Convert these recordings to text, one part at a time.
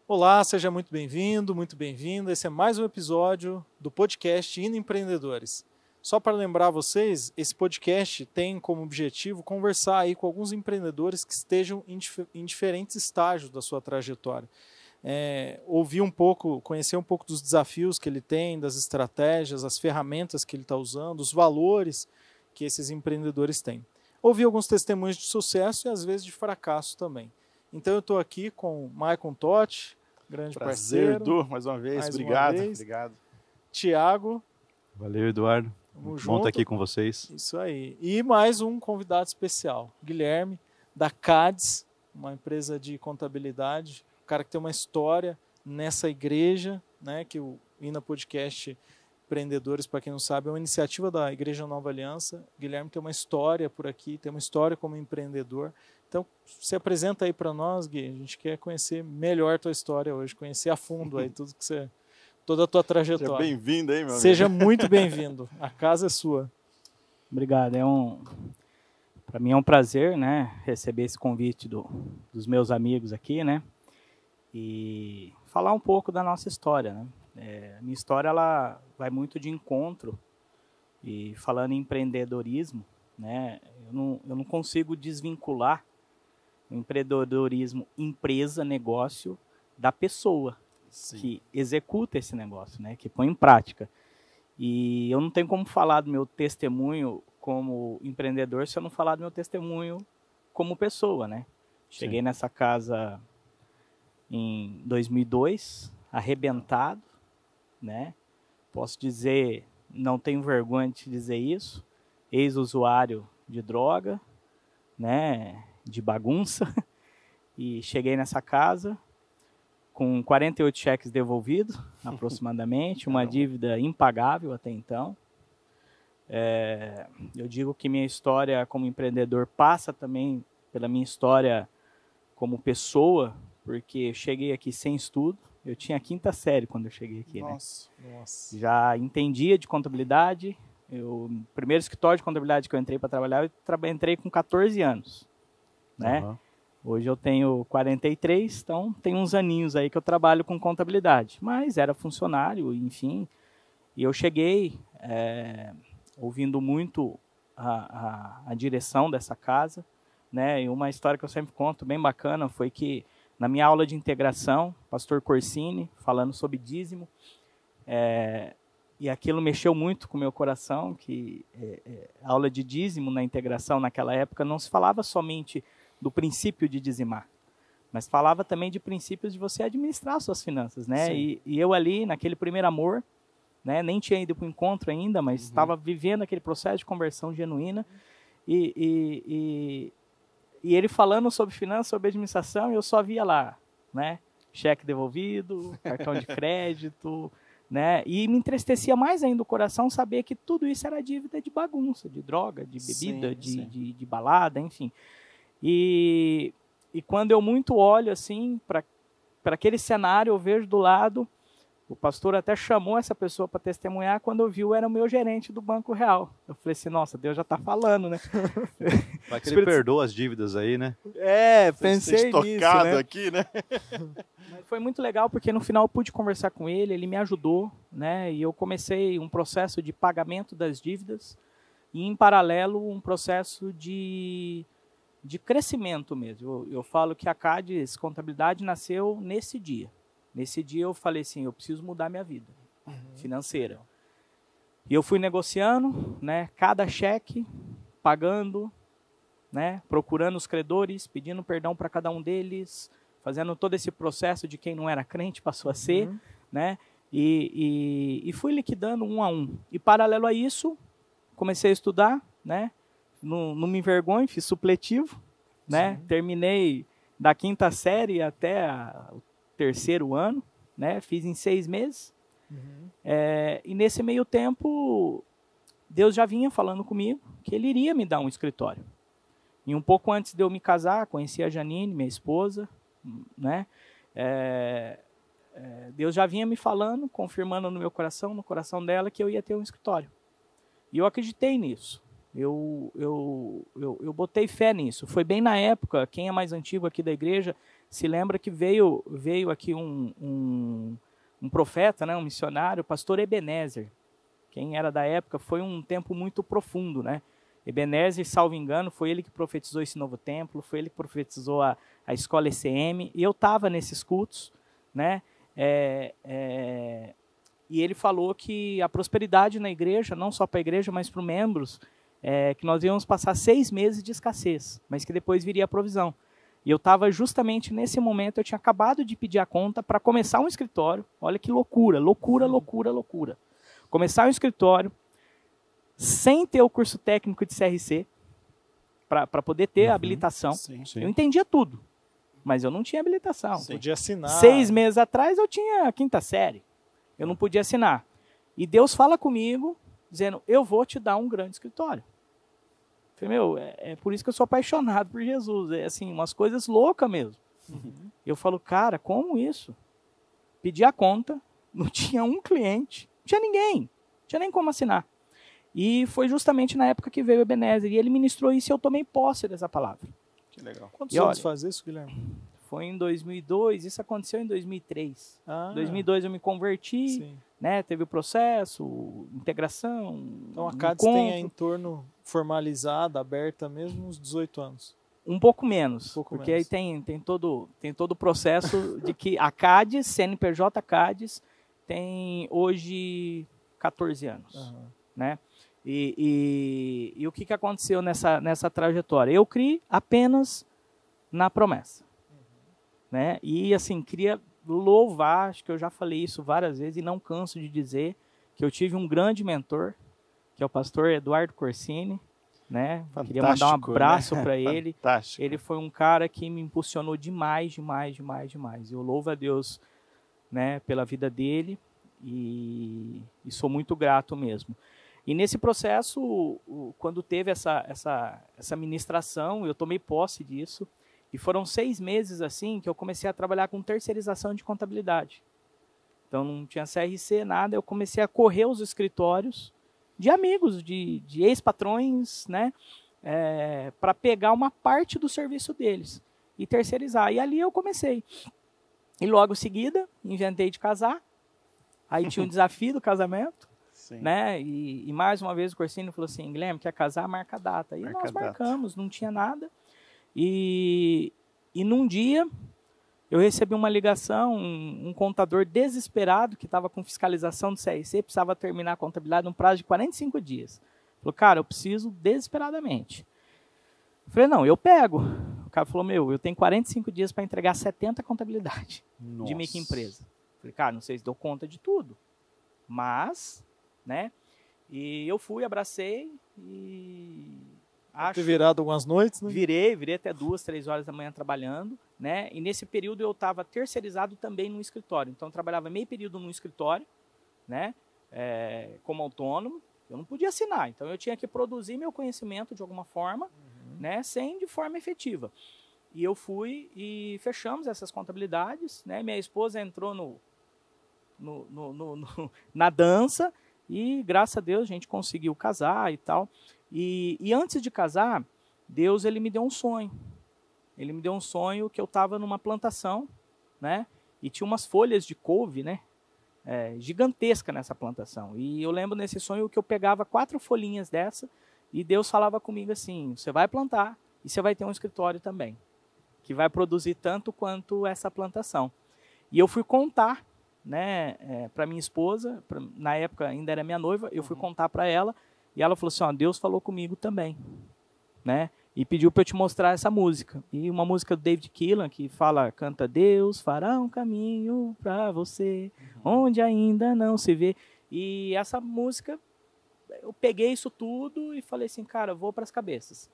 Olá, seja muito bem-vindo, muito bem-vinda. Esse é mais um episódio do podcast Indo Empreendedores. Só para lembrar vocês, esse podcast tem como objetivo conversar aí com alguns empreendedores que estejam em diferentes estágios da sua trajetória. Ouvir um pouco, conhecer um pouco dos desafios que ele tem, das estratégias, as ferramentas que ele está usando, os valores que esses empreendedores têm. Ouvir alguns testemunhos de sucesso e às vezes de fracasso também. Então eu estou aqui com o Maicon Totti, grande Prazer, parceiro. Edu, mais uma vez. Obrigado. Tiago. Valeu, Eduardo. Muito bom estar aqui com vocês. Isso aí. E mais um convidado especial, Guilherme, da CADES, uma empresa de contabilidade, um cara que tem uma história nessa igreja, né, que o INA Podcast Empreendedores, para quem não sabe, é uma iniciativa da Igreja Nova Aliança. O Guilherme tem uma história por aqui, tem uma história como empreendedor. Então, se apresenta aí para nós, Gui. A gente quer conhecer melhor a tua história hoje, conhecer a fundo aí toda a tua trajetória. Seja bem-vindo aí, meu amigo. Seja muito bem-vindo. A casa é sua. Obrigado. Para mim é um prazer, né, receber esse convite dos meus amigos aqui, né, e falar um pouco da nossa história, né. A minha história ela vai muito de encontro, e falando em empreendedorismo, né, eu não consigo desvincular o empreendedorismo empresa, negócio, da pessoa que executa esse negócio, né, que põe em prática. E eu não tenho como falar do meu testemunho como empreendedor se eu não falar do meu testemunho como pessoa, né. Cheguei nessa casa em 2002, arrebentado, né. Posso dizer, não tenho vergonha de dizer isso, ex-usuário de droga, né, de bagunça, e cheguei nessa casa com 48 cheques devolvidos, aproximadamente, uma dívida impagável até então. Eu digo que minha história como empreendedor passa também pela minha história como pessoa, porque eu cheguei aqui sem estudo, eu tinha a 5ª série quando eu cheguei aqui, Nossa. Já entendia de contabilidade. O primeiro escritório de contabilidade que eu entrei para trabalhar, eu entrei com 14 anos, né? Uhum. Hoje eu tenho 43, então tem uns aninhos aí que eu trabalho com contabilidade. Mas era funcionário, enfim. E eu cheguei ouvindo muito a direção dessa casa, né? E uma história que eu sempre conto, bem bacana, foi que na minha aula de integração, pastor Corsini, falando sobre dízimo, e aquilo mexeu muito com o meu coração, que a aula de dízimo na integração naquela época não se falava somente do princípio de dizimar, mas falava também de princípios de você administrar suas finanças, né? E eu ali, naquele primeiro amor, né, nem tinha ido para o encontro ainda, mas estava vivendo aquele processo de conversão genuína, e ele falando sobre finanças, sobre administração, e eu só via lá, né, cheque devolvido, cartão de crédito, né, e me entristecia mais ainda o coração saber que tudo isso era dívida de bagunça, de droga, de bebida, de balada, enfim. E quando eu muito olho assim para aquele cenário, eu vejo do lado, o pastor até chamou essa pessoa para testemunhar, quando eu vi, era o meu gerente do Banco Real. Eu falei assim, nossa, Deus já está falando, né? Vai que ele perdoa as dívidas aí, né? Pensei nisso, né? Aqui, né? Mas foi muito legal, porque no final eu pude conversar com ele me ajudou, né? E eu comecei um processo de pagamento das dívidas e, em paralelo, um processo de crescimento mesmo. Eu falo que a CADES Contabilidade nasceu nesse dia. Nesse dia eu falei assim, eu preciso mudar minha vida financeira. E eu fui negociando, né, cada cheque, pagando, né, procurando os credores, pedindo perdão para cada um deles, fazendo todo esse processo de quem não era crente passou a ser, né, e fui liquidando um a um. E paralelo a isso, comecei a estudar, né, não me envergonho, fiz supletivo, né, terminei da 5ª série até o 3º ano, né, fiz em 6 meses, e nesse meio tempo, Deus já vinha falando comigo que Ele iria me dar um escritório. E um pouco antes de eu me casar, conheci a Janine, minha esposa, né, Deus já vinha me falando, confirmando no meu coração, no coração dela, que eu ia ter um escritório. E eu acreditei nisso. Eu botei fé nisso. Foi bem na época, quem é mais antigo aqui da igreja se lembra que veio aqui um profeta, né, um missionário, o pastor Ebenezer. Quem era da época, foi um tempo muito profundo, né? Ebenezer, salvo engano, foi ele que profetizou esse novo templo, foi ele que profetizou a escola ECM, e eu estava nesses cultos, né? E ele falou que a prosperidade na igreja, não só para a igreja, mas para os membros, que nós íamos passar 6 meses de escassez, mas que depois viria a provisão. E eu estava justamente nesse momento, eu tinha acabado de pedir a conta para começar um escritório. Olha que loucura, loucura, loucura, loucura. Começar um escritório sem ter o curso técnico de CRC, para poder ter a habilitação. Sim. Eu entendia tudo, mas eu não tinha habilitação. Sim. Podia assinar. 6 meses atrás eu tinha a 5ª série. Eu não podia assinar. E Deus fala comigo, dizendo, eu vou te dar um grande escritório. Eu falei, é por isso que eu sou apaixonado por Jesus. É assim, umas coisas loucas mesmo. Eu falo, cara, como isso? Pedi a conta, não tinha um cliente, não tinha ninguém, não tinha nem como assinar. E foi justamente na época que veio o Ebenezer, e ele ministrou isso e eu tomei posse dessa palavra. Que legal. Quantos anos faz isso, Guilherme? Foi em 2002, isso aconteceu em 2003. Em 2002 eu me converti, né, teve o processo, integração. Então a CADES tem a entorno formalizada, aberta mesmo, uns 18 anos. Um pouco menos, porque aí tem todo o processo de que a CADES, CNPJ CADES, tem hoje 14 anos. Né? E o que aconteceu nessa trajetória? Eu criei apenas na promessa. Né? E assim, queria louvar, acho que eu já falei isso várias vezes e não canso de dizer que eu tive um grande mentor, que é o pastor Eduardo Corsini, né? Queria mandar um abraço, né, para ele. Fantástico. Ele foi um cara que me impulsionou demais. Eu louvo a Deus, né, pela vida dele e sou muito grato mesmo. E nesse processo, quando teve essa ministração, eu tomei posse disso. E foram 6 meses assim que eu comecei a trabalhar com terceirização de contabilidade. Então não tinha CRC, nada. Eu comecei a correr os escritórios de amigos, de ex-patrões, né? Para pegar uma parte do serviço deles e terceirizar. E ali eu comecei. E logo em seguida, inventei de casar. Aí tinha um desafio do casamento. Sim. Né? E mais uma vez o Corsini falou assim, Guilherme, quer casar? Marca a data. E nós marcamos, não tinha nada. E num dia, eu recebi uma ligação, um contador desesperado, que estava com fiscalização do CRC, precisava terminar a contabilidade num prazo de 45 dias. Falou, cara, eu preciso desesperadamente. Eu falei, não, eu pego. O cara falou, eu tenho 45 dias para entregar 70 contabilidades de microempresa. Eu falei, cara, não sei se dou conta de tudo, mas, né? E eu fui, abracei e... Ter virado algumas noites, né? Virei até 2, 3 horas da manhã trabalhando, né? E nesse período eu estava terceirizado também no escritório. Então eu trabalhava meio período no escritório, né? Como autônomo. Eu não podia assinar, então eu tinha que produzir meu conhecimento de alguma forma, né? De forma efetiva. E eu fui e fechamos essas contabilidades, né? Minha esposa entrou na dança e graças a Deus a gente conseguiu casar e tal. E antes de casar, Deus ele me deu um sonho. Ele me deu um sonho que eu estava numa plantação, né? E tinha umas folhas de couve, né? Gigantesca nessa plantação. E eu lembro nesse sonho que eu pegava 4 folhinhas dessa e Deus falava comigo assim, você vai plantar e você vai ter um escritório também, que vai produzir tanto quanto essa plantação. E eu fui contar, né, para minha esposa, na época ainda era minha noiva, eu fui contar para ela. E ela falou assim, Deus falou comigo também, né? E pediu para eu te mostrar essa música. E uma música do David Keelan que canta, Deus fará um caminho para você, onde ainda não se vê. E essa música, eu peguei isso tudo e falei assim, cara, eu vou para as cabeças.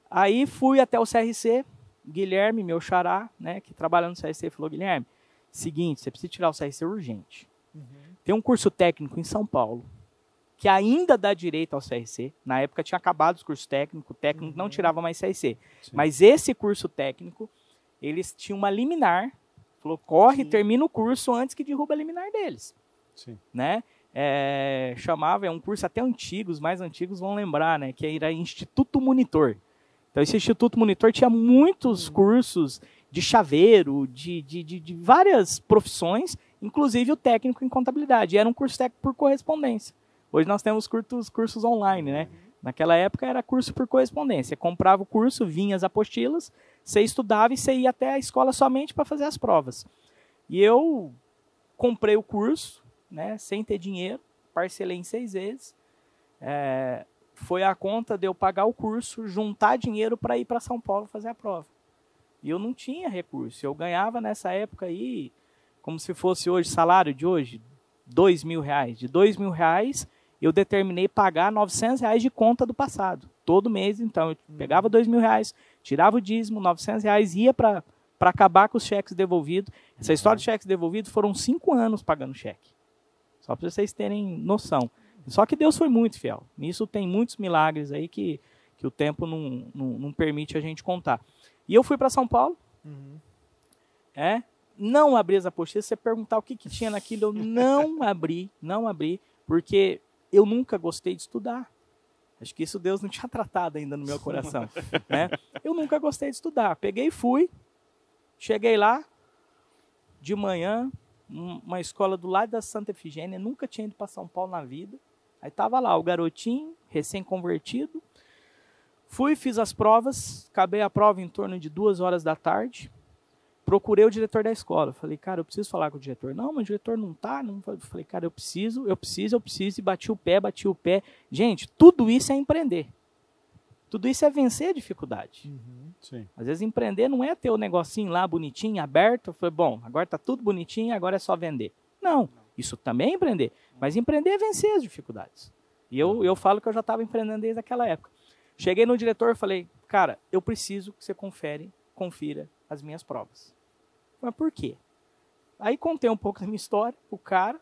Aí fui até o CRC, Guilherme, meu xará, né, que trabalha no CRC, falou, Guilherme, seguinte, você precisa tirar o CRC urgente. Tem um curso técnico em São Paulo, que ainda dá direito ao CRC. Na época tinha acabado os cursos técnicos, o técnico não tirava mais CRC. Sim. Mas esse curso técnico, eles tinham uma liminar, falou, corre, termina o curso antes que derruba a liminar deles. Sim. Né? Chamava, é um curso até antigo, os mais antigos vão lembrar, né? Que era Instituto Monitor. Então esse Instituto Monitor tinha muitos cursos de chaveiro, de várias profissões, inclusive o técnico em contabilidade. E era um curso técnico por correspondência. Hoje nós temos cursos online, né? Naquela época era curso por correspondência. Você comprava o curso, vinha as apostilas, você estudava e você ia até a escola somente para fazer as provas. E eu comprei o curso, né, sem ter dinheiro, parcelei em 6 vezes. Foi a conta de eu pagar o curso, juntar dinheiro para ir para São Paulo fazer a prova. E eu não tinha recurso. Eu ganhava nessa época aí, como se fosse hoje, salário de hoje, R$2.000. De R$2.000, eu determinei pagar R$900 de conta do passado. Todo mês, então, eu pegava R$2.000, tirava o dízimo, R$900, ia para acabar com os cheques devolvidos. Essa história de cheques devolvidos foram 5 anos pagando cheque. Só para vocês terem noção. Só que Deus foi muito fiel. Nisso tem muitos milagres aí que o tempo não permite a gente contar. E eu fui para São Paulo. Não abri as apostilas. Se você perguntar o que tinha naquilo, eu não abri, porque eu nunca gostei de estudar. Acho que isso Deus não tinha tratado ainda no meu coração. Né? Eu nunca gostei de estudar. Peguei e fui. Cheguei lá, de manhã, uma escola do lado da Santa Efigênia. Nunca tinha ido para São Paulo na vida. Aí estava lá o garotinho, recém-convertido. Fui, fiz as provas. Acabei a prova em torno de 2 horas da tarde. Procurei o diretor da escola. Falei, cara, eu preciso falar com o diretor. Não, mas o diretor não está. Falei, cara, eu preciso. E bati o pé. Gente, tudo isso é empreender. Tudo isso é vencer a dificuldade. Sim. Às vezes empreender não é ter o negocinho lá bonitinho, aberto. Eu falei, bom, agora está tudo bonitinho, agora é só vender. Não, isso também é empreender. Mas empreender é vencer as dificuldades. E eu falo que eu já estava empreendendo desde aquela época. Cheguei no diretor e falei, cara, eu preciso que você confira as minhas provas. Mas por quê? Aí contei um pouco da minha história pro cara.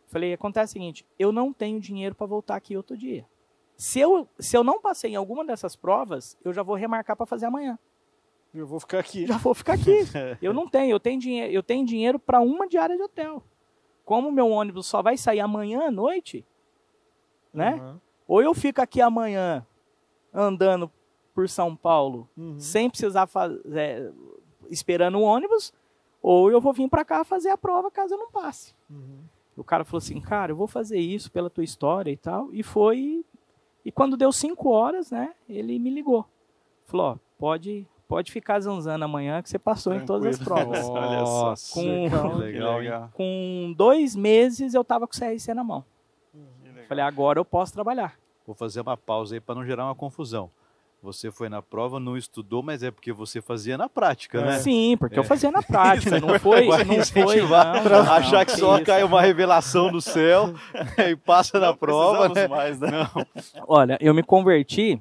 Falei, acontece o seguinte, eu não tenho dinheiro para voltar aqui outro dia. Se eu não passei em alguma dessas provas, eu já vou remarcar para fazer amanhã. Eu vou ficar aqui. Já vou ficar aqui. Eu não tenho. Eu tenho dinheiro para uma diária de hotel. Como meu ônibus só vai sair amanhã à noite, né? Ou eu fico aqui amanhã andando por São Paulo sem precisar esperando o ônibus, ou eu vou vir para cá fazer a prova caso eu não passe. O cara falou assim, cara, eu vou fazer isso pela tua história e tal. E foi. E quando deu 5 horas, né, ele me ligou. Falou, ó, pode ficar zanzando amanhã que você passou em todas as provas. Olha só. Legal. Com 2 meses eu estava com o CRC na mão. Falei, agora eu posso trabalhar. Vou fazer uma pausa aí para não gerar uma confusão. Você foi na prova, não estudou, mas é porque você fazia na prática, né? Sim, porque eu fazia na prática, não foi achar que só cai uma revelação do céu e passa na prova, né? Mais, né? Não. Olha, eu me converti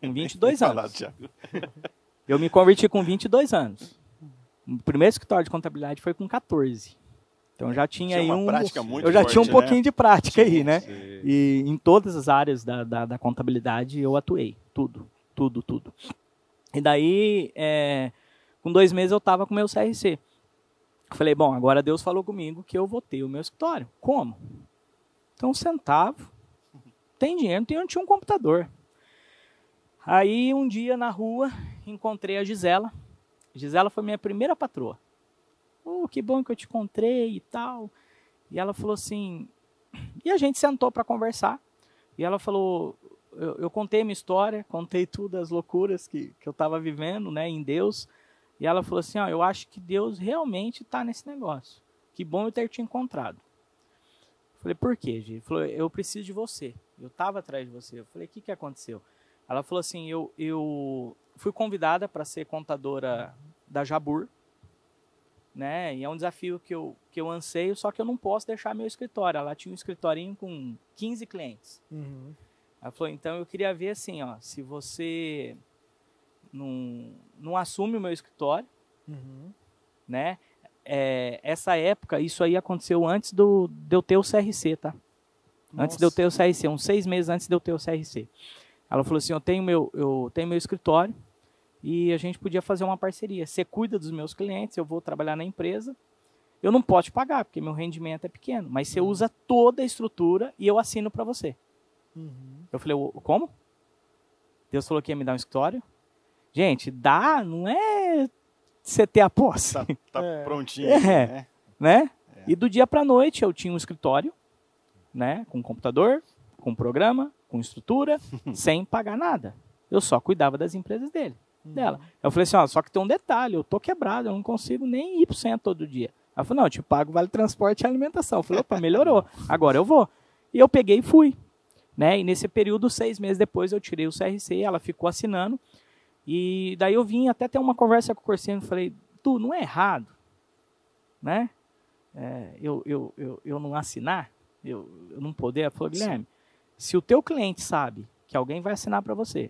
com 22 anos. Eu me converti com 22 anos. O primeiro escritório de contabilidade foi com 14. Então já tinha aí eu já tinha um pouquinho de prática aí, né? E em todas as áreas da contabilidade eu atuei, tudo. E daí, com 2 meses eu estava com o meu CRC. Falei, bom, agora Deus falou comigo que eu vou ter o meu escritório. Como? Então, centavo, tem dinheiro, não tinha um computador. Aí um dia na rua encontrei a Gisela. Gisela foi minha primeira patroa. Que bom que eu te encontrei e tal. E ela falou assim, e a gente sentou para conversar. E ela falou, eu contei minha história, contei tudo, as loucuras que eu estava vivendo, né, em Deus. E ela falou assim, eu acho que Deus realmente está nesse negócio. Que bom eu ter te encontrado. Eu falei, por quê, Gi? Ele falou, eu preciso de você. Eu estava atrás de você. Eu falei, o que aconteceu? Ela falou assim, eu fui convidada para ser contadora da Jabur. Né? E é um desafio que eu anseio, só que eu não posso deixar meu escritório. Ela tinha um escritorinho com 15 clientes. Ela falou, então eu queria ver assim, se você não assume o meu escritório, né? Essa época, isso aí aconteceu antes de eu ter o CRC, tá? Nossa. Antes de eu ter o CRC, uns 6 meses antes de eu ter o CRC. Ela falou assim, eu tenho meu escritório, e a gente podia fazer uma parceria. Você cuida dos meus clientes, eu vou trabalhar na empresa. Eu não posso te pagar, porque meu rendimento é pequeno. Mas você usa toda a estrutura e eu assino para você. Eu falei, como? Deus falou que ia me dar um escritório? Gente, dá, não é você ter a posse. Tá prontinho. Né? E do dia para a noite eu tinha um escritório, né, com computador, com programa, com estrutura, sem pagar nada. Eu só cuidava das empresas dela. Eu falei assim, ó, só que tem um detalhe, eu tô quebrado, eu não consigo nem ir pro centro todo dia. Ela falou, não, eu te pago vale transporte e alimentação. Eu falei, opa, melhorou, agora eu vou. E eu peguei e fui. Né? E nesse período, 6 meses depois, eu tirei o CRC, ela ficou assinando. E daí eu vim até ter uma conversa com o Corsino, falei, tu, não é errado, né? Eu não assinar, eu não poder. Ela falou, Guilherme, se o teu cliente sabe que alguém vai assinar para você,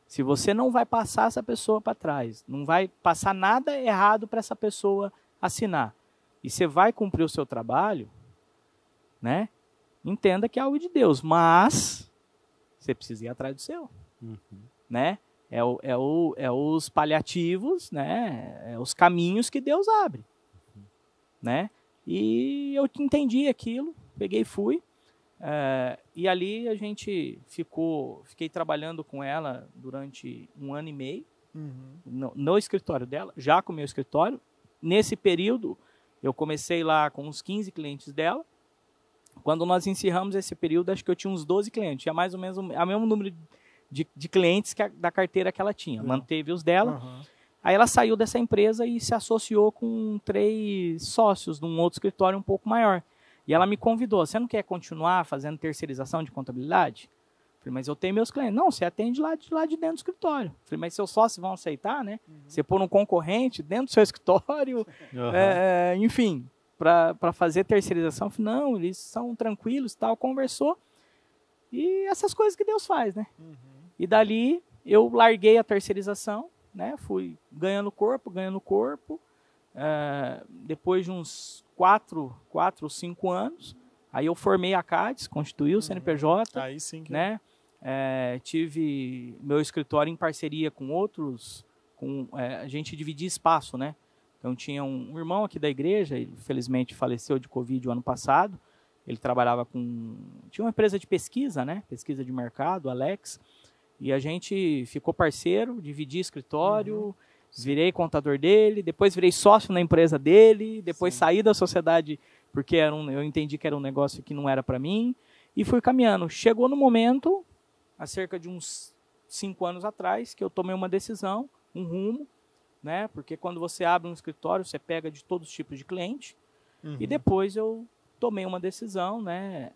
se você não vai passar essa pessoa para trás, não vai passar nada errado para essa pessoa assinar, e você vai cumprir o seu trabalho, né? Entenda que é algo de Deus, mas você precisa ir atrás do seu, né? É os paliativos, né? É os caminhos que Deus abre, né? E eu entendi aquilo, peguei e fui. E ali a gente fiquei trabalhando com ela durante 1 ano e meio, no escritório dela, já com o meu escritório. Nesse período, eu comecei lá com uns 15 clientes dela. Quando nós encerramos esse período, acho que eu tinha uns 12 clientes, tinha mais ou menos o mesmo número de clientes da carteira que ela tinha, manteve os dela. Aí ela saiu dessa empresa e se associou com 3 sócios de um outro escritório um pouco maior. E ela me convidou, você não quer continuar fazendo terceirização de contabilidade? Falei, mas eu tenho meus clientes. Não, você atende lá de dentro do escritório. Falei, mas seus sócios vão aceitar, né? Você pôr um concorrente dentro do seu escritório, enfim, para fazer terceirização. Falei, não, eles são tranquilos, tal, conversou. E essas coisas que Deus faz, né? E dali eu larguei a terceirização, né? Fui ganhando corpo. Depois de uns 4 ou 5 anos, aí eu formei a CADES, constituí o CNPJ, aí sim que... né? Tive meu escritório em parceria com outros, a gente dividia espaço, né? Então tinha um irmão aqui da igreja, ele felizmente faleceu de Covid o ano passado, ele trabalhava tinha uma empresa de pesquisa, né? Pesquisa de mercado, Alex, e a gente ficou parceiro, dividi escritório, virei contador dele, depois virei sócio na empresa dele, depois saí da sociedade porque eu entendi que era um negócio que não era para mim, e fui caminhando. Chegou no momento, há cerca de uns 5 anos atrás, que eu tomei uma decisão, um rumo, né? Porque quando você abre um escritório, você pega de todos os tipos de cliente, e depois eu tomei uma decisão, né?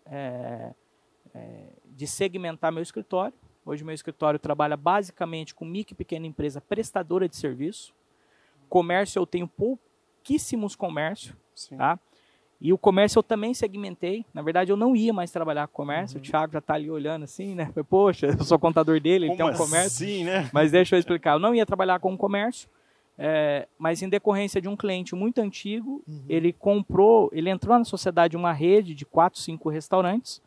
De segmentar meu escritório. Hoje meu escritório trabalha basicamente com micro e pequena empresa prestadora de serviço. Comércio eu tenho pouquíssimos comércios, tá? E o comércio eu também segmentei. Na verdade, eu não ia mais trabalhar com comércio. O Thiago já está ali olhando assim, né? Falei, poxa, eu sou contador dele, ele tem um comércio. Assim, né? Mas deixa eu explicar. Eu não ia trabalhar com comércio, mas em decorrência de um cliente muito antigo, ele entrou na sociedade uma rede de 4, 5 restaurantes,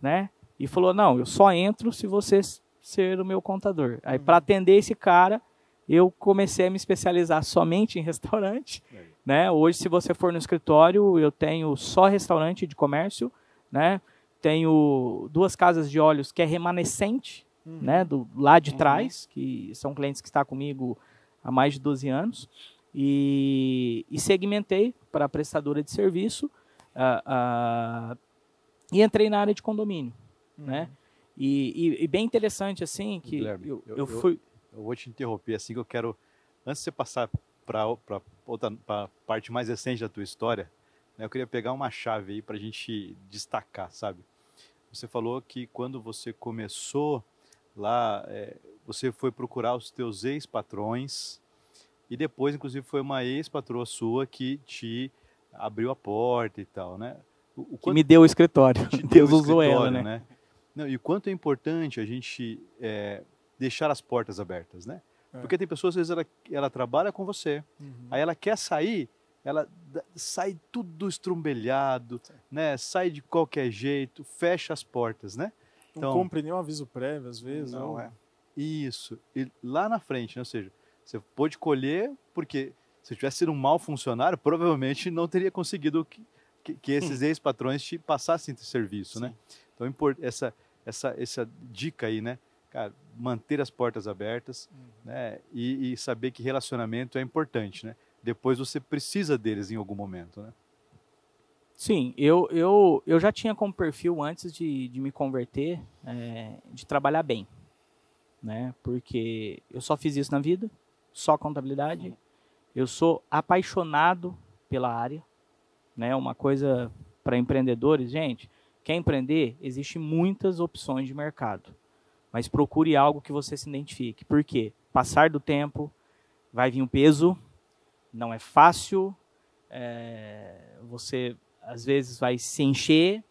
né? E falou, não, eu só entro se você ser o meu contador. Aí, para atender esse cara, eu comecei a me especializar somente em restaurante. Né? Hoje, se você for no escritório, eu tenho só restaurante de comércio, né? Tenho 2 casas de óleos que é remanescente, né? Lá de trás, que são clientes que estão comigo há mais de 12 anos. E segmentei para prestadora de serviço e entrei na área de condomínio. Né? E bem interessante assim que Guilherme, eu fui. Eu vou te interromper assim que eu quero, antes de você passar para a parte mais recente da tua história, né, eu queria pegar uma chave aí para a gente destacar, sabe? Você falou que quando você começou lá, você foi procurar os teus ex-patrões e depois, inclusive, foi uma ex-patroa sua que te abriu a porta e tal, né? Que me deu o escritório. Deus usou ela, né? Não, e o quanto é importante a gente deixar as portas abertas, né? Porque tem pessoas, às vezes, ela trabalha com você, aí ela quer sair, ela sai tudo estrumbelhado, né? Sai de qualquer jeito, fecha as portas, né? Então, não cumpre nenhum aviso prévio, às vezes. Não Isso. E lá na frente, né? Ou seja, você pôde colher, porque se tivesse sido um mau funcionário, provavelmente não teria conseguido que esses ex-patrões te passassem esse serviço, né? Então, essa dica aí, né? Cara, manter as portas abertas, né? E saber que relacionamento é importante, né? Depois você precisa deles em algum momento, né? Sim, eu já tinha como perfil antes de me converter, de trabalhar bem, né? Porque eu só fiz isso na vida, só contabilidade. Eu sou apaixonado pela área, né? Uma coisa para empreendedores, gente, quer empreender, existem muitas opções de mercado, mas procure algo que você se identifique. Por quê? Passar do tempo, vai vir um peso, não é fácil, você às vezes vai se encher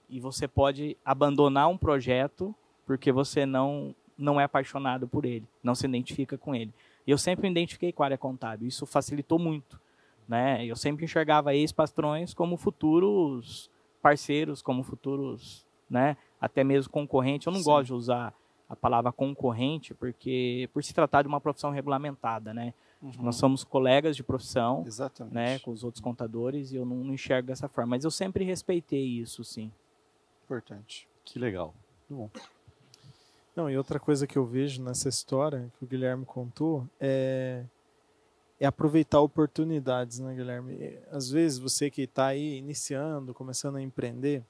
e você pode abandonar um projeto porque você não é apaixonado por ele, não se identifica com ele. E eu sempre me identifiquei com a área contábil, isso facilitou muito, né? Eu sempre enxergava ex-patrões como futuros parceiros, como futuros, né? Até mesmo concorrente. Eu não gosto de usar a palavra concorrente porque por se tratar de uma profissão regulamentada, né? Nós somos colegas de profissão, né, com os outros contadores, e eu não enxergo dessa forma. Mas eu sempre respeitei isso, sim. Importante. Que legal. Muito bom. Não, e outra coisa que eu vejo nessa história que o Guilherme contou é aproveitar oportunidades, né, Guilherme? Às vezes você que está aí iniciando, começando a empreender,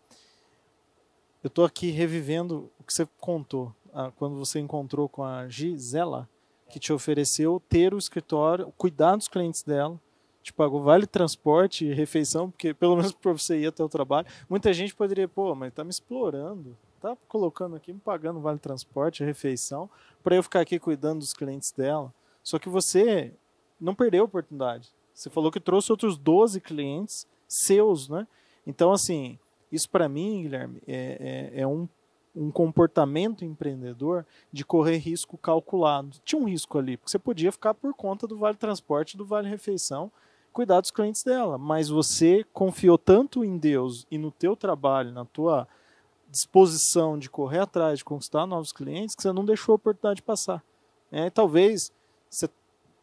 eu estou aqui revivendo o que você contou, quando você encontrou com a Gisela, que te ofereceu ter o escritório, cuidar dos clientes dela, te pagou vale transporte e refeição, porque pelo menos para você ir até o trabalho. Muita gente poderia, mas está me explorando, está colocando aqui, me pagando vale transporte, refeição, para eu ficar aqui cuidando dos clientes dela. Só que você não perdeu a oportunidade. Você falou que trouxe outros 12 clientes seus, né? Então, assim, isso para mim, Guilherme, é um comportamento empreendedor de correr risco calculado. Tinha um risco ali, porque você podia ficar por conta do vale transporte, do vale refeição, cuidar dos clientes dela, mas você confiou tanto em Deus e no teu trabalho, na tua disposição de correr atrás, de conquistar novos clientes, que você não deixou a oportunidade passar. Talvez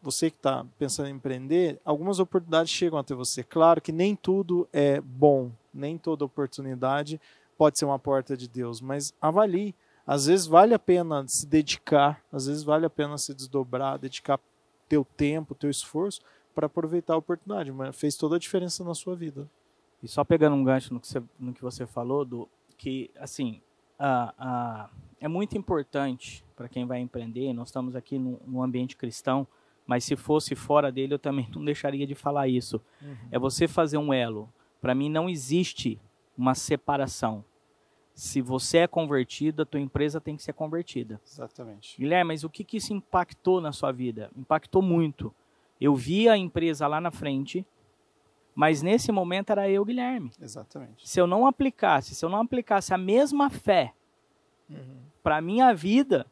você que está pensando em empreender, algumas oportunidades chegam até você. Claro que nem tudo é bom, nem toda oportunidade pode ser uma porta de Deus, mas avalie. Às vezes vale a pena se dedicar, às vezes vale a pena se desdobrar, dedicar teu tempo, teu esforço para aproveitar a oportunidade, mas fez toda a diferença na sua vida. E só pegando um gancho no que você falou, que assim, é muito importante para quem vai empreender, nós estamos aqui num ambiente cristão, mas se fosse fora dele eu também não deixaria de falar isso. É você fazer um elo. Para mim não existe uma separação. Se você é convertido, a tua empresa tem que ser convertida. Exatamente. Guilherme, mas o que isso impactou na sua vida? Impactou muito. Eu vi a empresa lá na frente, mas nesse momento era eu, Guilherme. Exatamente. Se eu não aplicasse a mesma fé para a minha vida,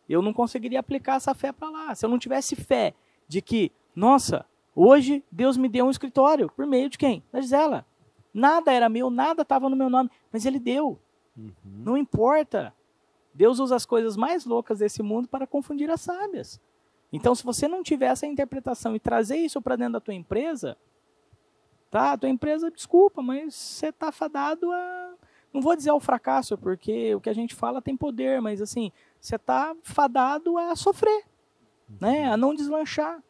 eu não conseguiria aplicar essa fé para lá. Se eu não tivesse fé de que, nossa, hoje Deus me deu um escritório, por meio de quem? Da Gisela. Nada era meu, nada estava no meu nome, mas Ele deu. Não importa. Deus usa as coisas mais loucas desse mundo para confundir as sábias. Então, se você não tiver essa interpretação e trazer isso para dentro da tua empresa, tá? A tua empresa, desculpa, mas você está fadado a... Não vou dizer ao fracasso, porque o que a gente fala tem poder, mas assim, você está fadado a sofrer, né? A não deslanchar.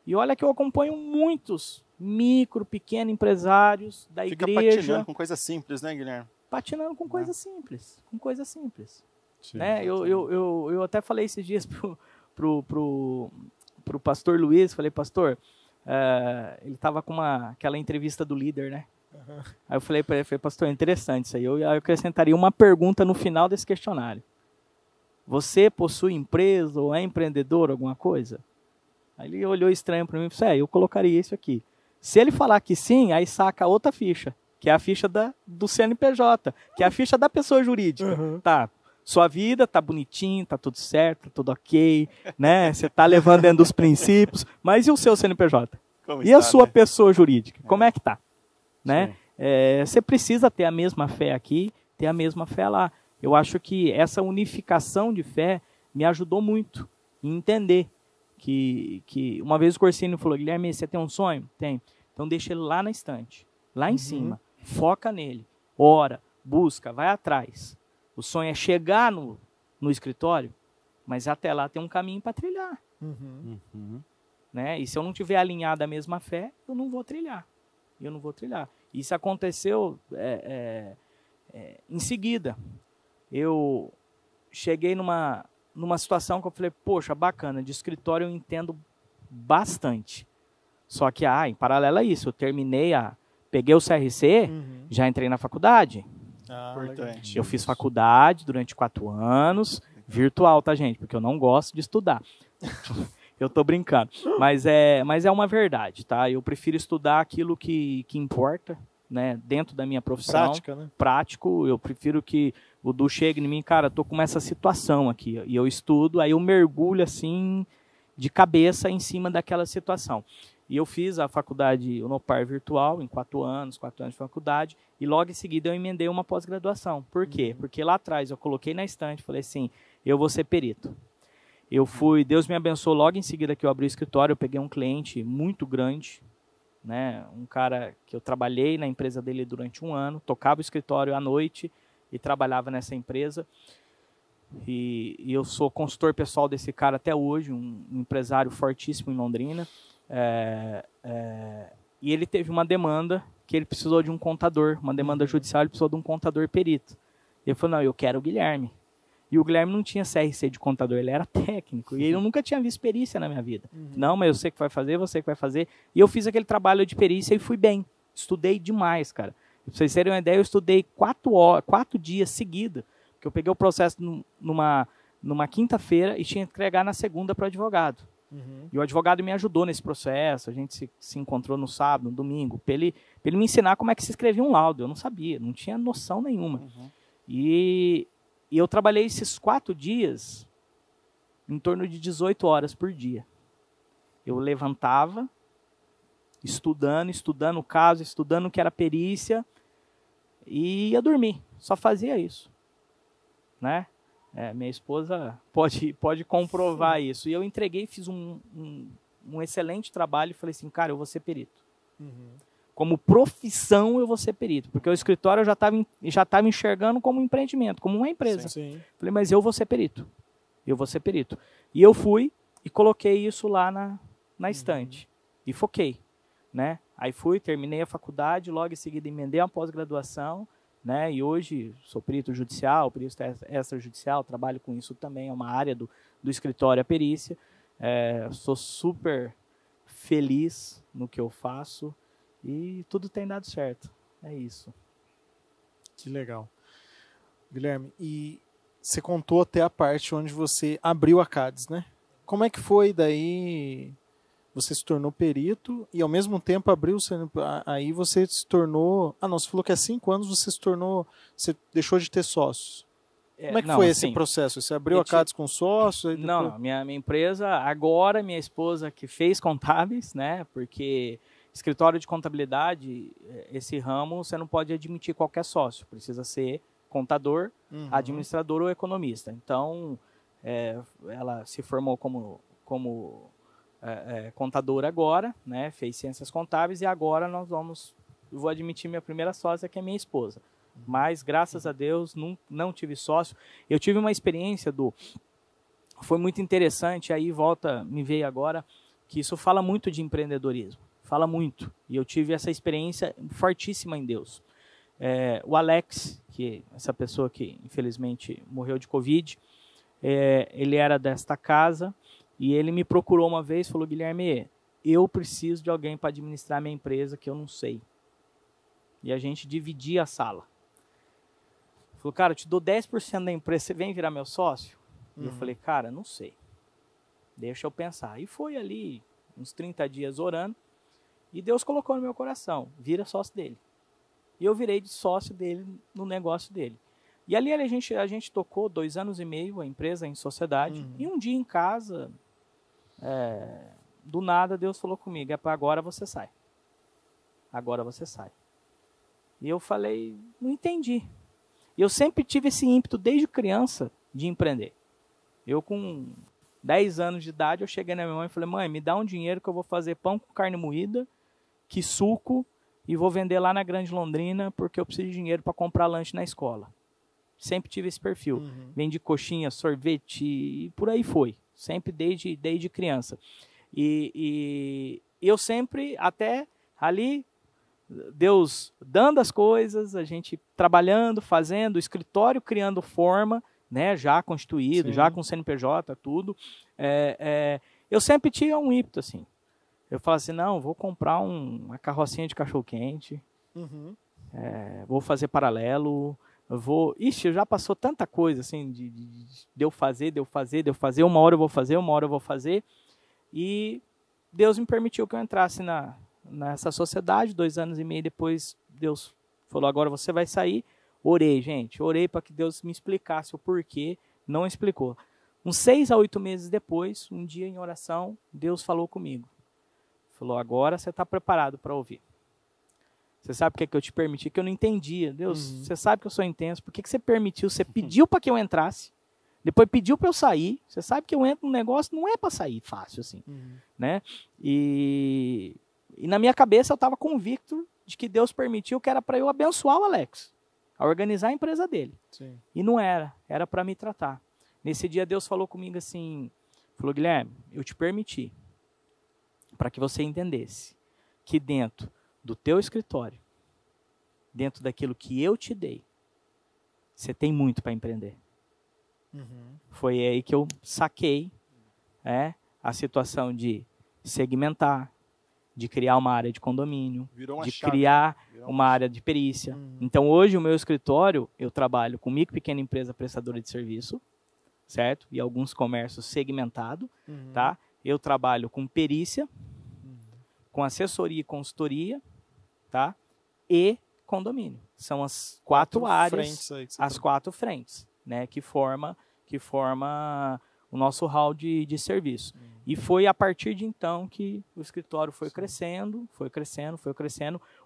E olha que eu acompanho muitos micro, pequeno empresários da igreja. Fica patinando com coisas simples, né, Guilherme? Patinando com coisas simples. Com coisas simples. Sim, né? Eu até falei esses dias pro pastor Luiz, falei, pastor, ele estava com aquela entrevista do líder, né? Aí eu falei para ele, pastor, interessante isso aí. Eu acrescentaria uma pergunta no final desse questionário. Você possui empresa ou é empreendedor, alguma coisa? Aí ele olhou estranho para mim e falou, eu colocaria isso aqui. Se ele falar que sim, aí saca outra ficha, que é a ficha do CNPJ, que é a ficha da pessoa jurídica. Tá, sua vida tá bonitinho, tá tudo certo, tá tudo ok, né? Você tá levando dentro dos princípios, mas e o seu CNPJ? Como e está, a sua né? pessoa jurídica? Como é que tá? Né? Você precisa ter a mesma fé aqui, ter a mesma fé lá. Eu acho que essa unificação de fé me ajudou muito em entender que uma vez o Corsini falou, Guilherme, você tem um sonho? Tem. Então deixa ele lá na estante, lá em cima. Foca nele, ora, busca, vai atrás. O sonho é chegar no no escritório, mas até lá tem um caminho para trilhar. Né? E se eu não tiver alinhado a mesma fé, eu não vou trilhar. Isso aconteceu em seguida. Eu cheguei numa situação que eu falei, poxa, bacana, de escritório eu entendo bastante. Só que, em paralelo a isso, eu peguei o CRC, já entrei na faculdade. Importante. Eu fiz faculdade durante 4 anos, virtual, tá, gente? Porque eu não gosto de estudar. Eu tô brincando. Mas é uma verdade, tá? Eu prefiro estudar aquilo que importa, né? Dentro da minha profissão. Prática, né? Prático. Eu prefiro que o Du chegue em mim, cara, tô com essa situação aqui. E eu estudo, aí eu mergulho assim, de cabeça em cima daquela situação. E eu fiz a faculdade Unopar virtual em 4 anos de faculdade, e logo em seguida eu emendei uma pós-graduação. Por quê? Porque lá atrás eu coloquei na estante e falei assim, eu vou ser perito. Deus me abençoou, logo em seguida que eu abri o escritório, eu peguei um cliente muito grande, né? Um cara que eu trabalhei na empresa dele durante 1 ano, tocava o escritório à noite e trabalhava nessa empresa. E eu sou consultor pessoal desse cara até hoje, um empresário fortíssimo em Londrina. E ele teve uma demanda que ele precisou de um contador, uma demanda judicial, ele precisou de um contador perito. Ele falou, não, eu quero o Guilherme. E o Guilherme não tinha CRC de contador, ele era técnico. E eu nunca tinha visto perícia na minha vida. Não, mas eu sei que vai fazer, você que vai fazer. E eu fiz aquele trabalho de perícia e fui bem. Estudei demais, cara. Pra vocês terem uma ideia, eu estudei 4 dias seguidos. Porque eu peguei o processo numa quinta-feira e tinha que entregar na segunda para o advogado. E o advogado me ajudou nesse processo. A gente se encontrou no sábado, no domingo, para ele me ensinar como é que se escrevia um laudo. Eu não sabia, não tinha noção nenhuma. E eu trabalhei esses 4 dias em torno de 18 horas por dia. Eu levantava, estudando o caso, estudando o que era perícia, e ia dormir. Só fazia isso. Né? Minha esposa pode comprovar isso. E eu entreguei, fiz um excelente trabalho e falei assim, cara, eu vou ser perito. Como profissão, eu vou ser perito. Porque o escritório eu já estava enxergando como um empreendimento, como uma empresa. Sim. Falei, mas eu vou ser perito. E eu fui e coloquei isso lá na estante. E foquei. Né? Aí terminei a faculdade, logo em seguida emendei uma pós-graduação, né? E hoje sou perito judicial, perito extrajudicial, trabalho com isso também, é uma área do escritório, a perícia. Sou super feliz no que eu faço e tudo tem dado certo. É isso. Que legal. Guilherme, e você contou até a parte onde você abriu a CADES, né? Como é que foi daí? Você se tornou perito e ao mesmo tempo aí você se tornou... não, você falou que há 5 anos você deixou de ter sócios. Como é que foi esse processo? Você abriu a CADES com sócios? Não, minha empresa, agora minha esposa que fez contábeis, né? Porque escritório de contabilidade, esse ramo, você não pode admitir qualquer sócio. Precisa ser contador, administrador ou economista. Então, ela se formou como contadora agora, né? Fez ciências contábeis e agora eu vou admitir minha primeira sócia, que é minha esposa. Mas, graças a Deus, não tive sócio. Eu tive uma experiência foi muito interessante, aí me veio agora, que isso fala muito de empreendedorismo. Fala muito. E eu tive essa experiência fortíssima em Deus. O Alex, que essa pessoa que infelizmente morreu de Covid, ele era desta casa, e ele me procurou uma vez e falou, Guilherme, eu preciso de alguém para administrar minha empresa que eu não sei. E a gente dividia a sala. Ele falou, cara, eu te dou 10% da empresa, você vem virar meu sócio? E eu falei, cara, não sei. Deixa eu pensar. E foi ali uns 30 dias orando, e Deus colocou no meu coração, vira sócio dele. E eu virei de sócio dele no negócio dele. E ali a gente tocou 2 anos e meio a empresa em sociedade, e um dia em casa... do nada Deus falou comigo, agora você sai. Agora você sai. E eu falei, não entendi. E eu sempre tive esse ímpeto desde criança de empreender. Eu com 10 anos de idade, eu cheguei na minha mãe e falei, mãe, me dá um dinheiro que eu vou fazer pão com carne moída, que suco, e vou vender lá na Grande Londrina, porque eu preciso de dinheiro para comprar lanche na escola. Sempre tive esse perfil. Uhum. Vendi coxinha, sorvete e por aí foi. Sempre desde criança. E eu sempre, até ali, Deus dando as coisas, a gente trabalhando, fazendo, o escritório criando forma, né, já constituído, Sim. já com CNPJ, tudo. Eu sempre tinha um ímpeto, assim. Eu falava assim, não, vou comprar uma carrocinha de cachorro-quente, Uhum. vou fazer paralelo, Ixi, já passou tanta coisa, assim, de eu fazer, uma hora eu vou fazer, e Deus me permitiu que eu entrasse nessa sociedade. 2 anos e meio depois, Deus falou, agora você vai sair. Orei para que Deus me explicasse o porquê, não explicou. Uns 6 a 8 meses depois, um dia em oração, Deus falou comigo. Falou, agora você está preparado para ouvir. Você sabe o que é que eu te permiti? Que eu não entendia. Deus, você sabe que eu sou intenso. Por que você permitiu? Você pediu para que eu entrasse. Depois pediu para eu sair. Você sabe que eu entro num negócio, não é para sair fácil assim. Né? E na minha cabeça eu estava convicto de que Deus permitiu que era para eu abençoar o Alex. A organizar a empresa dele. Sim. E não era. Era para me tratar. Nesse dia Deus falou comigo assim. Falou, Guilherme, eu te permiti para que você entendesse que dentro do teu escritório, dentro daquilo que eu te dei, você tem muito para empreender. Foi aí que eu saquei a situação de segmentar, de criar uma área de condomínio, de criar uma área de perícia. Então, hoje, o meu escritório, eu trabalho com micro e pequena empresa prestadora de serviço, certo? E alguns comércios segmentados, tá? Eu trabalho com perícia, com assessoria e consultoria, tá? E condomínio. São as 4 áreas, as 4 frentes, né? Que forma o nosso hall de serviço. E foi a partir de então que o escritório foi crescendo.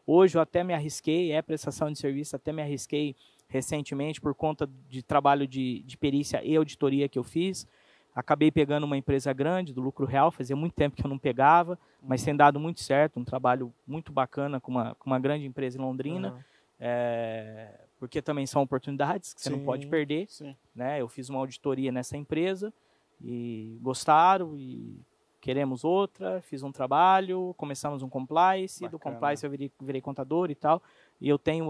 Hoje eu até me arrisquei, prestação de serviço, até me arrisquei recentemente por conta de trabalho de perícia e auditoria que eu fiz. Acabei pegando uma empresa grande, do lucro real, fazia muito tempo que eu não pegava, mas tem dado muito certo, um trabalho muito bacana com uma grande empresa em Londrina, porque também são oportunidades que você não pode perder. Né? Eu fiz uma auditoria nessa empresa e gostaram e queremos outra, fiz um trabalho, começamos um compliance, do compliance eu virei contador e tal, e eu tenho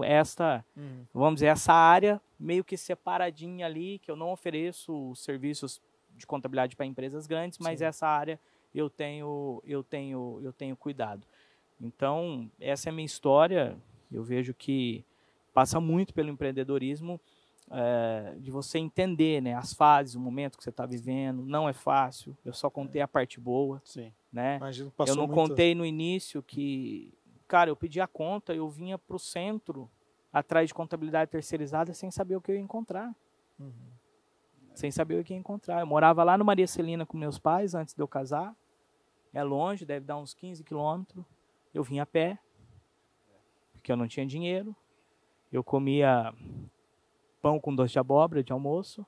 vamos dizer, essa área meio que separadinha ali, que eu não ofereço serviços de contabilidade para empresas grandes, mas essa área eu tenho cuidado. Então, essa é a minha história. Eu vejo que passa muito pelo empreendedorismo, de você entender, né, as fases, o momento que você está vivendo. Não é fácil. Eu só contei a parte boa. Né? Imagino que passou eu não contei no início que, cara, eu pedi a conta, eu vinha para o centro atrás de contabilidade terceirizada sem saber o que eu ia encontrar. Sem saber o que ia encontrar. Eu morava lá no Maria Celina com meus pais antes de eu casar. É longe, deve dar uns 15 quilômetros. Eu vinha a pé, porque eu não tinha dinheiro. Eu comia pão com doce de abóbora de almoço.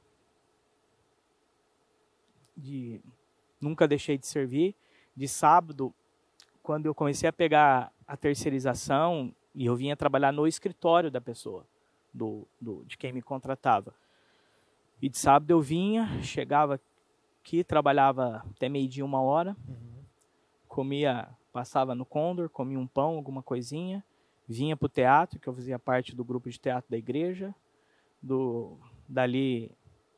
Nunca deixei de servir. De sábado, quando eu comecei a pegar a terceirização, e eu vinha trabalhar no escritório da pessoa, de quem me contratava. E de sábado eu vinha, chegava aqui, trabalhava até 12h, 1h, comia, passava no Condor, comia um pão, alguma coisinha, vinha para o teatro, que eu fazia parte do grupo de teatro da igreja, dali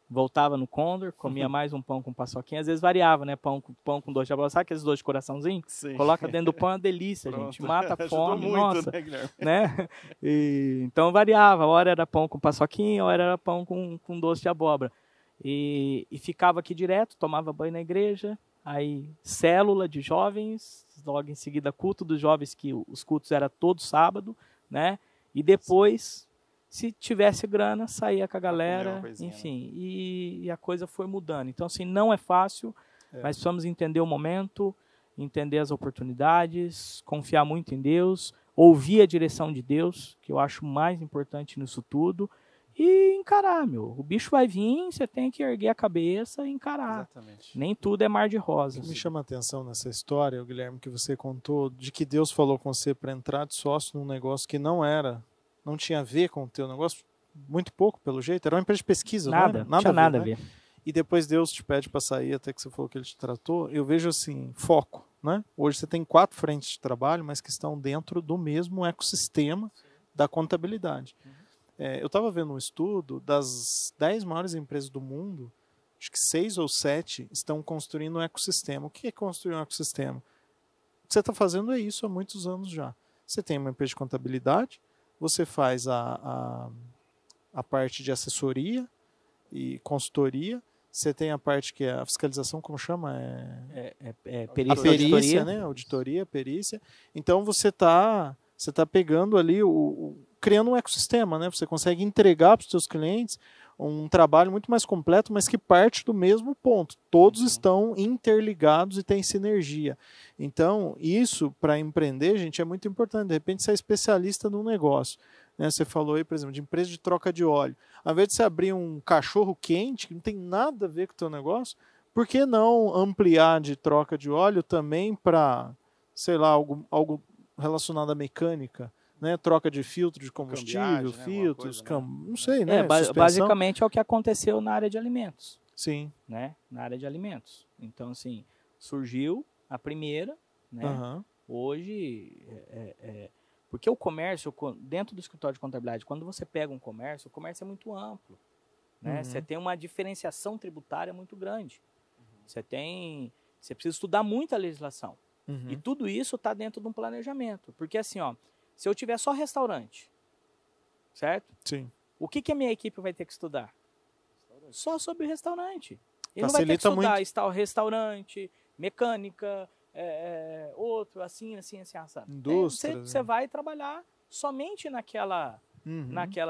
voltava no Condor, comia mais um pão com paçoquinha, às vezes variava, né, pão com doce de abóbora, sabe aqueles doce de coraçãozinho? Sim. Coloca dentro do pão, é uma delícia, gente, mata a fome, muito, nossa, né, Guilherme? né? Então variava, hora era pão com paçoquinha, hora era pão com doce de abóbora, e ficava aqui direto, tomava banho na igreja, aí célula de jovens, logo em seguida culto dos jovens, que os cultos eram todo sábado, né? E depois, se tivesse grana, saía com a galera, enfim, né? E a coisa foi mudando. Então, assim, não é fácil, mas precisamos entender o momento, entender as oportunidades, confiar muito em Deus, ouvir a direção de Deus, que eu acho mais importante nisso tudo, e encarar, meu. O bicho vai vir, você tem que erguer a cabeça e encarar. Exatamente. Nem tudo é mar de rosas. O que me chama a atenção nessa história, Guilherme, que você contou, de que Deus falou com você para entrar de sócio num negócio que não tinha a ver com o teu negócio. muito pouco, pelo jeito. Era uma empresa de pesquisa, Nada, não era? não tinha nada a né? ver. E depois Deus te pede para sair, até que você falou que ele te tratou. Eu vejo assim, foco, né? Hoje você tem 4 frentes de trabalho, mas que estão dentro do mesmo ecossistema da contabilidade. Eu estava vendo um estudo das 10 maiores empresas do mundo, acho que 6 ou 7 estão construindo um ecossistema. O que é construir um ecossistema? O que você está fazendo é isso há muitos anos já. Você tem uma empresa de contabilidade, você faz a parte de assessoria e consultoria, você tem a parte que é a fiscalização, como chama? Perícia, A perícia, auditoria. né? Auditoria, perícia. Então você está pegando ali, criando um ecossistema, né? Você consegue entregar para os seus clientes um trabalho muito mais completo, mas que parte do mesmo ponto. Todos estão interligados e têm sinergia. Então, isso para empreender, gente, é muito importante. De repente, você é especialista num negócio. Né? Você falou aí, por exemplo, de empresa de troca de óleo. Ao invés de você abrir um cachorro quente, que não tem nada a ver com o teu negócio, por que não ampliar de troca de óleo também para, sei lá, algo relacionado à mecânica? Né? Troca de filtro de combustível, Cambiagem, né? filtros, Alguma coisa, não sei, né? Suspensão. Basicamente é o que aconteceu na área de alimentos. Sim. Né? Na área de alimentos. Então, assim, surgiu a primeira, né? Aham. Hoje, porque o comércio, dentro do escritório de contabilidade, quando você pega um comércio, o comércio é muito amplo. Né? Uhum. Você tem uma diferenciação tributária muito grande. Você precisa estudar muito a legislação. Uhum. E tudo isso está dentro de um planejamento. Porque assim, ó, se eu tiver só restaurante, certo? Sim. O que a minha equipe vai ter que estudar? Só sobre o restaurante. Ele não vai ter Facilita que estudar muito. Restaurante, mecânica, outro, assim, assado. Indústria, Você né? vai trabalhar somente naquela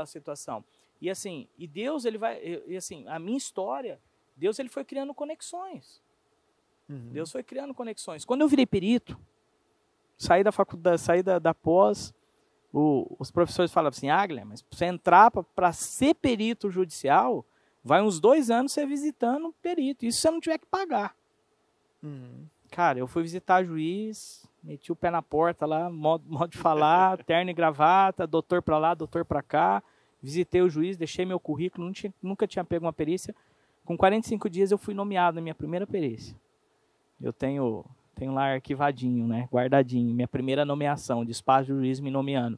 situação. E assim, e Deus, ele vai, e assim, a minha história, Deus, ele foi criando conexões. Deus foi criando conexões. Quando eu virei perito, saí da faculdade, saí da pós, os professores falavam assim, Guilherme, mas para você entrar para ser perito judicial, vai uns 2 anos você visitando perito. Isso se você não tiver que pagar. Cara, eu fui visitar juiz, meti o pé na porta lá, modo de falar, terno e gravata, doutor para lá, doutor para cá. Visitei o juiz, deixei meu currículo, nunca tinha pego uma perícia. Com 45 dias eu fui nomeado na minha primeira perícia. Eu tenho lá arquivadinho, né, guardadinho, minha primeira nomeação, despacho de juiz me nomeando.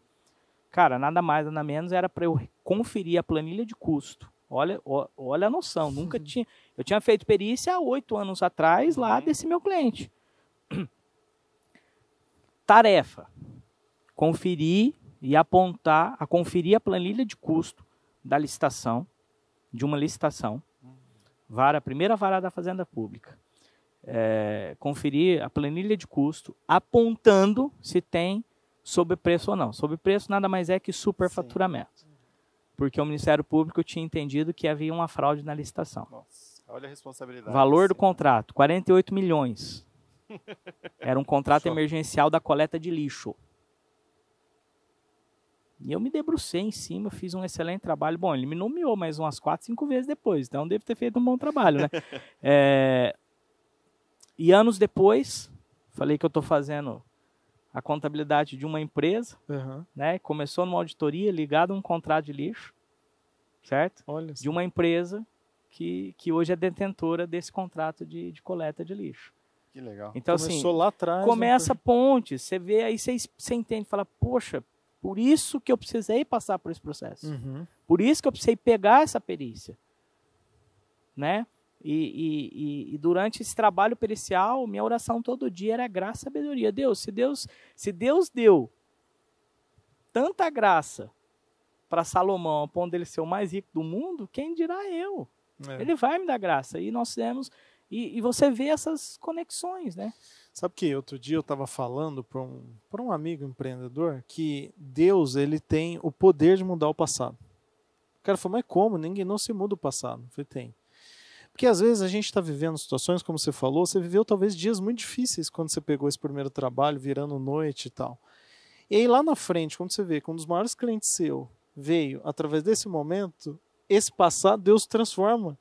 Cara, nada mais, nada menos, era para eu conferir a planilha de custo. Olha a noção, nunca tinha... Eu tinha feito perícia há 8 anos atrás, lá desse meu cliente. Tarefa: conferir e conferir a planilha de custo da licitação, de uma licitação, primeira vara da Fazenda Pública. Conferir a planilha de custo, apontando se tem sobrepreço ou não. Sobrepreço nada mais é que superfaturamento. Porque o Ministério Público tinha entendido que havia uma fraude na licitação. Nossa, olha a responsabilidade. Valor do contrato, 48 milhões. Era um contrato emergencial da coleta de lixo. E eu me debrucei em cima, fiz um excelente trabalho. Bom, ele me nomeou mais umas 4, 5 vezes depois, então devo ter feito um bom trabalho, né? E anos depois, falei que eu estou fazendo a contabilidade de uma empresa, né? Começou numa auditoria ligada a um contrato de lixo, certo? Olha de uma empresa que hoje é detentora desse contrato de coleta de lixo. Que legal. Então, Começou assim, lá atrás. começa ponte, você vê, aí você entende, fala, poxa, por isso que eu precisei passar por esse processo. Por isso que eu precisei pegar essa perícia. Né? E durante esse trabalho pericial, minha oração todo dia era graça e sabedoria. Deus, se Deus deu tanta graça para Salomão, ao ponto dele ser o mais rico do mundo, quem dirá eu? Ele vai me dar graça. E nós temos... E você vê essas conexões, né? Sabe que outro dia eu estava falando para um amigo empreendedor que Deus, ele tem o poder de mudar o passado. O cara falou, mas como? Ninguém não se muda o passado. Eu falei, tem. Porque às vezes a gente está vivendo situações, como você falou, você viveu talvez dias muito difíceis quando você pegou esse primeiro trabalho, virando noite e tal. E aí lá na frente, quando você vê que um dos maiores clientes seu veio através desse momento, esse passado Deus transforma.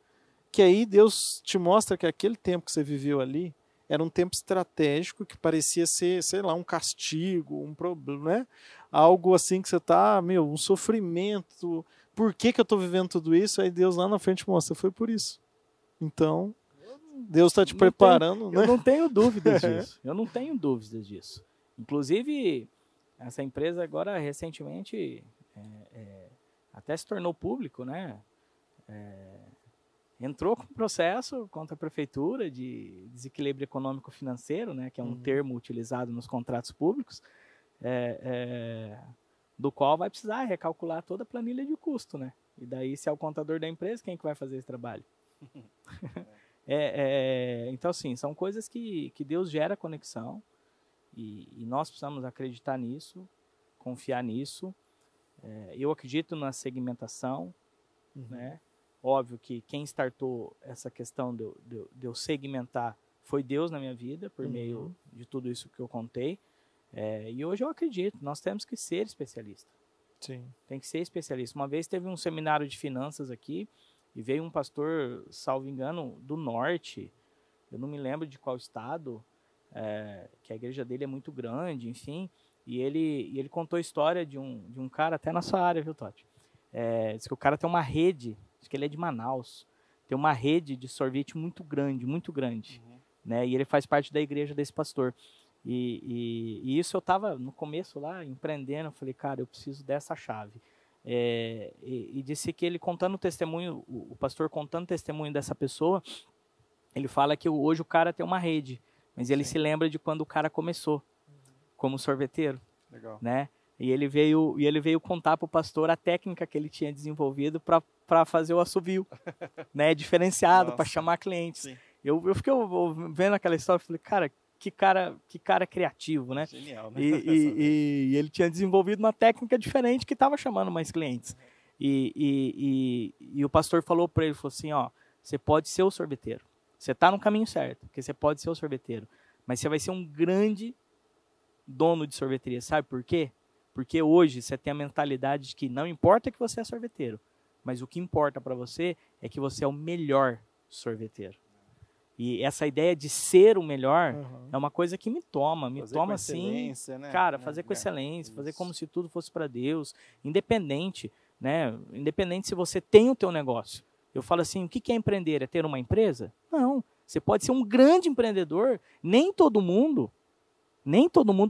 Que aí Deus te mostra que aquele tempo que você viveu ali era um tempo estratégico que parecia ser, sei lá, um castigo, um problema, né? Algo assim que você está, um sofrimento, por que eu estou vivendo tudo isso? Aí Deus lá na frente mostra, foi por isso. Então, Deus está te preparando, né? Eu não tenho dúvidas disso. Eu não tenho dúvidas disso. Inclusive, essa empresa agora, recentemente, até se tornou público, né? Entrou com processo contra a prefeitura de desequilíbrio econômico-financeiro, né? Que é um termo utilizado nos contratos públicos, do qual vai precisar recalcular toda a planilha de custo, né? E daí, se é o contador da empresa, quem que vai fazer esse trabalho? Então, assim, são coisas que Deus gera conexão e nós precisamos acreditar nisso, confiar nisso. Eu acredito na segmentação, né? Óbvio que quem startou essa questão de eu segmentar foi Deus na minha vida, por meio de tudo isso que eu contei. E hoje eu acredito, nós temos que ser especialistas. Sim. Tem que ser especialista. Uma vez teve um seminário de finanças aqui, e veio um pastor, salvo engano, do norte, eu não me lembro de qual estado, que a igreja dele é muito grande, enfim, e ele contou a história de um cara, até na sua área, viu, Totti? Diz que o cara tem uma rede, acho que ele é de Manaus, tem uma rede de sorvete muito grande, né? E ele faz parte da igreja desse pastor. E isso eu estava no começo lá, empreendendo, eu falei, cara, eu preciso dessa chave. E disse que ele contando o testemunho, o pastor contando o testemunho dessa pessoa, ele fala que hoje o cara tem uma rede, mas ele se lembra de quando o cara começou como sorveteiro. Legal. Né? E ele veio contar para o pastor a técnica que ele tinha desenvolvido para fazer o assovio, né? Diferenciado, para chamar clientes. Sim. Eu fiquei vendo aquela história e falei, cara, que cara criativo, né? Genial, né? E ele tinha desenvolvido uma técnica diferente que estava chamando mais clientes. E o pastor falou para ele, falou assim, ó, você pode ser o sorveteiro. Você está no caminho certo, porque você pode ser o sorveteiro. Mas você vai ser um grande dono de sorveteria. Sabe por quê? Porque hoje você tem a mentalidade de que não importa que você é sorveteiro, mas o que importa para você é que você é o melhor sorveteiro. E essa ideia de ser o melhor é uma coisa que me toma assim, né? cara, fazer com excelência, fazer como se tudo fosse para Deus, independente, né? Independente se você tem o teu negócio. Eu falo assim, o que é empreender? É ter uma empresa? Não, você pode ser um grande empreendedor, nem todo mundo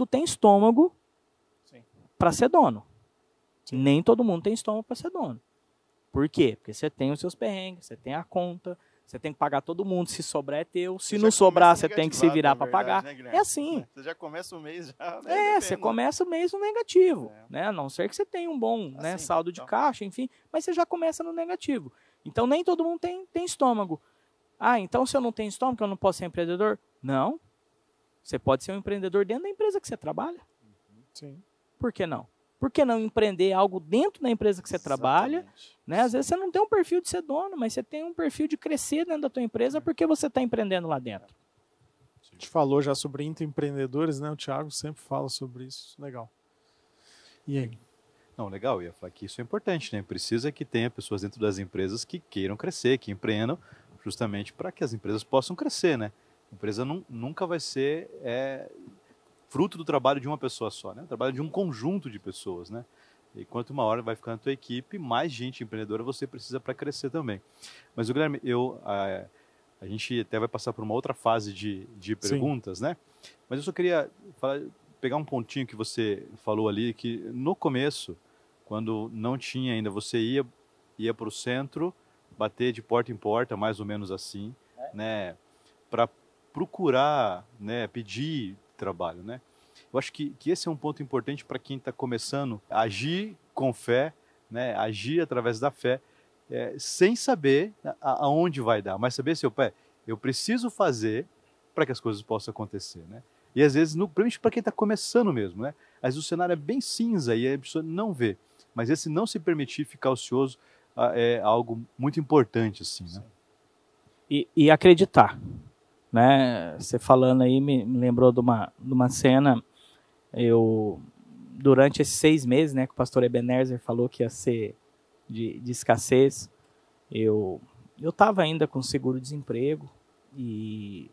tem estômago para ser dono. Sim. Nem todo mundo tem estômago para ser dono. Por quê? Porque você tem os seus perrengues, você tem a conta, você tem que pagar todo mundo, se sobrar é teu, se não sobrar você tem que se virar para pagar. Né, é assim. Você já começa o mês já, né? Você começa o mês no negativo, né? A não ser que você tenha um bom né, saldo de caixa, enfim, mas você já começa no negativo. Então nem todo mundo tem estômago. Ah, então se eu não tenho estômago, eu não posso ser empreendedor? Não. Você pode ser um empreendedor dentro da empresa que você trabalha. Sim. Por que não? Por que não empreender algo dentro da empresa que você trabalha? Né? Às vezes você não tem um perfil de ser dono, mas você tem um perfil de crescer dentro da tua empresa porque você está empreendendo lá dentro. A gente falou já sobre intraempreendedores, né? O Thiago sempre fala sobre isso. Legal. E aí? Não, legal. Eu ia falar que isso é importante, né? Precisa que tenha pessoas dentro das empresas que queiram crescer, que empreendam, justamente para que as empresas possam crescer, né? A empresa nunca vai ser fruto do trabalho de uma pessoa só, né? O trabalho de um conjunto de pessoas, né? E quanto uma hora vai ficar na tua equipe, mais gente empreendedora você precisa para crescer também. Mas, Guilherme, a gente até vai passar por uma outra fase de perguntas, né? Mas eu só queria pegar um pontinho que você falou ali, que no começo, quando não tinha ainda, você ia para o centro, bater de porta em porta, mais ou menos assim, né? Para procurar, né? Pedir trabalho, né? Eu acho que esse é um ponto importante para quem está começando a agir com fé, né? Agir através da fé, sem saber aonde vai dar, mas saber, eu preciso fazer para que as coisas possam acontecer, né? E às vezes, principalmente para quem está começando mesmo, né? Às vezes o cenário é bem cinza e a pessoa não vê, mas esse não se permitir ficar ocioso é algo muito importante, assim, né? E acreditar. Né? Você falando aí me lembrou de uma cena. Durante esses 6 meses, né, que o pastor Ebenezer falou que ia ser de escassez, eu estava ainda com seguro-desemprego e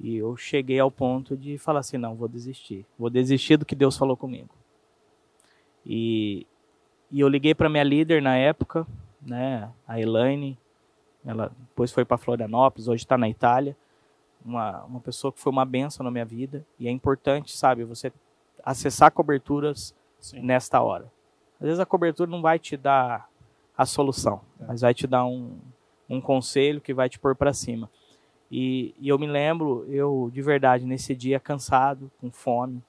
eu cheguei ao ponto de falar assim, não, vou desistir do que Deus falou comigo. E eu liguei para minha líder na época, né, a Elaine. Ela depois foi para Florianópolis, hoje está na Itália. Uma pessoa que foi uma bênção na minha vida. E é importante, sabe, você acessar coberturas nesta hora. Às vezes a cobertura não vai te dar a solução, mas vai te dar um conselho que vai te pôr para cima. E eu me lembro, eu de verdade, nesse dia cansado, com fome,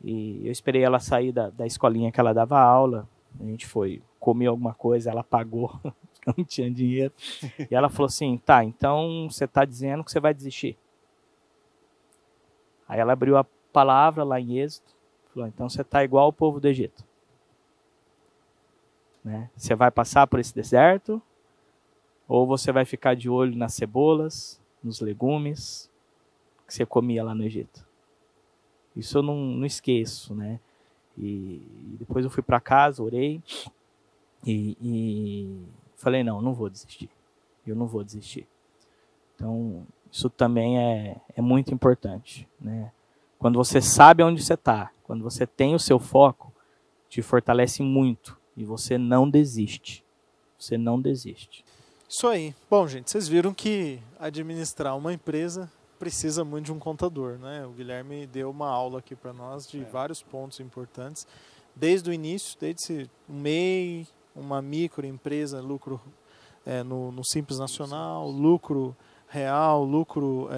e eu esperei ela sair da escolinha que ela dava aula. A gente foi comer alguma coisa, ela pagou, não tinha dinheiro. E ela falou assim, tá, então você está dizendo que você vai desistir. Aí ela abriu a palavra lá em Êxodo, falou, então você está igual ao povo do Egito. Né? Você vai passar por esse deserto, ou você vai ficar de olho nas cebolas, nos legumes que você comia lá no Egito. Isso eu não esqueço, né? E depois eu fui para casa, orei e falei, não vou desistir. Eu não vou desistir. Então, isso também é muito importante, né? Quando você sabe onde você está, quando você tem o seu foco, te fortalece muito e você não desiste. Você não desiste. Isso aí. Bom, gente, vocês viram que administrar uma empresa precisa muito de um contador, né? O Guilherme deu uma aula aqui para nós de vários pontos importantes, desde o início, desde um MEI, uma microempresa, lucro no Simples Nacional, lucro real, lucro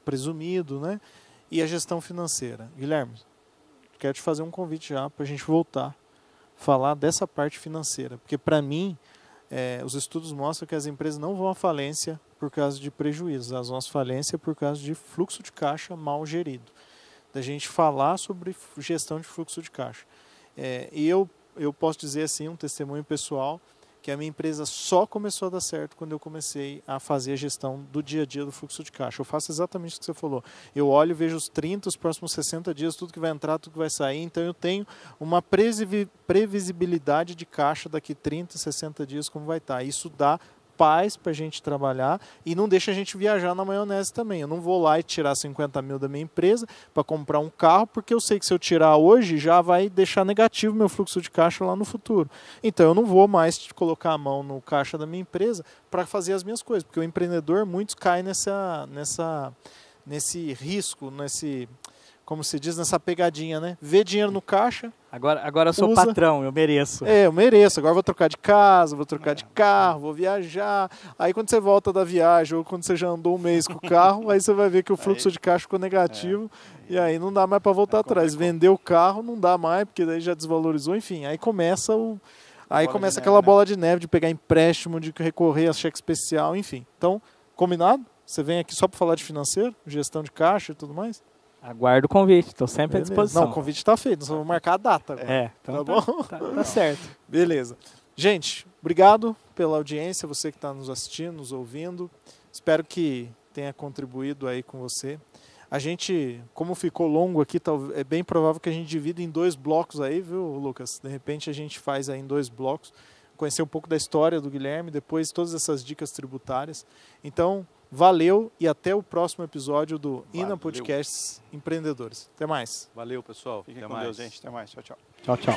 presumido, né? E a gestão financeira. Guilherme, quero te fazer um convite já para a gente voltar a falar dessa parte financeira, porque para mim os estudos mostram que as empresas não vão à falência por causa de prejuízos, elas vão à falência por causa de fluxo de caixa mal gerido. Da gente falar sobre gestão de fluxo de caixa. E eu posso dizer assim, um testemunho pessoal, que a minha empresa só começou a dar certo quando eu comecei a fazer a gestão do dia a dia do fluxo de caixa. Eu faço exatamente o que você falou. Eu olho e vejo os 30, os próximos 60 dias, tudo que vai entrar, tudo que vai sair. Então eu tenho uma previsibilidade de caixa daqui 30, 60 dias como vai estar. Isso dá paz para a gente trabalhar e não deixa a gente viajar na maionese também. Eu não vou lá e tirar 50 mil da minha empresa para comprar um carro, porque eu sei que se eu tirar hoje já vai deixar negativo meu fluxo de caixa lá no futuro. Então eu não vou mais colocar a mão no caixa da minha empresa para fazer as minhas coisas, porque o empreendedor, muitos caem nesse risco, como se diz, nessa pegadinha, né? Vê dinheiro no caixa. Agora eu sou patrão, eu mereço. Eu mereço. Agora vou trocar de casa, vou trocar de carro, vou viajar. Aí quando você volta da viagem ou quando você já andou um mês com o carro, aí você vai ver que o fluxo de caixa ficou negativo e aí não dá mais para voltar atrás. Vender o carro não dá mais, porque daí já desvalorizou. Enfim, aí começa aquela bola de neve de pegar empréstimo, de recorrer a cheque especial, enfim. Então, combinado? Você vem aqui só para falar de financeiro, gestão de caixa e tudo mais? Aguardo o convite, estou sempre à disposição. Não, o convite está feito, nós vamos marcar a data agora. Então tá bom? Tá certo. Beleza. Gente, obrigado pela audiência, você que está nos assistindo, nos ouvindo. Espero que tenha contribuído aí com você. A gente, como ficou longo aqui, é bem provável que a gente divida em 2 blocos aí, viu, Lucas? De repente a gente faz aí em 2 blocos, conhecer um pouco da história do Guilherme, depois todas essas dicas tributárias. Então, valeu e até o próximo episódio do INA Podcasts Empreendedores. Até mais. Valeu, pessoal. Fiquem Até com mais. Deus, gente. Até mais. Tchau, tchau. Tchau, tchau.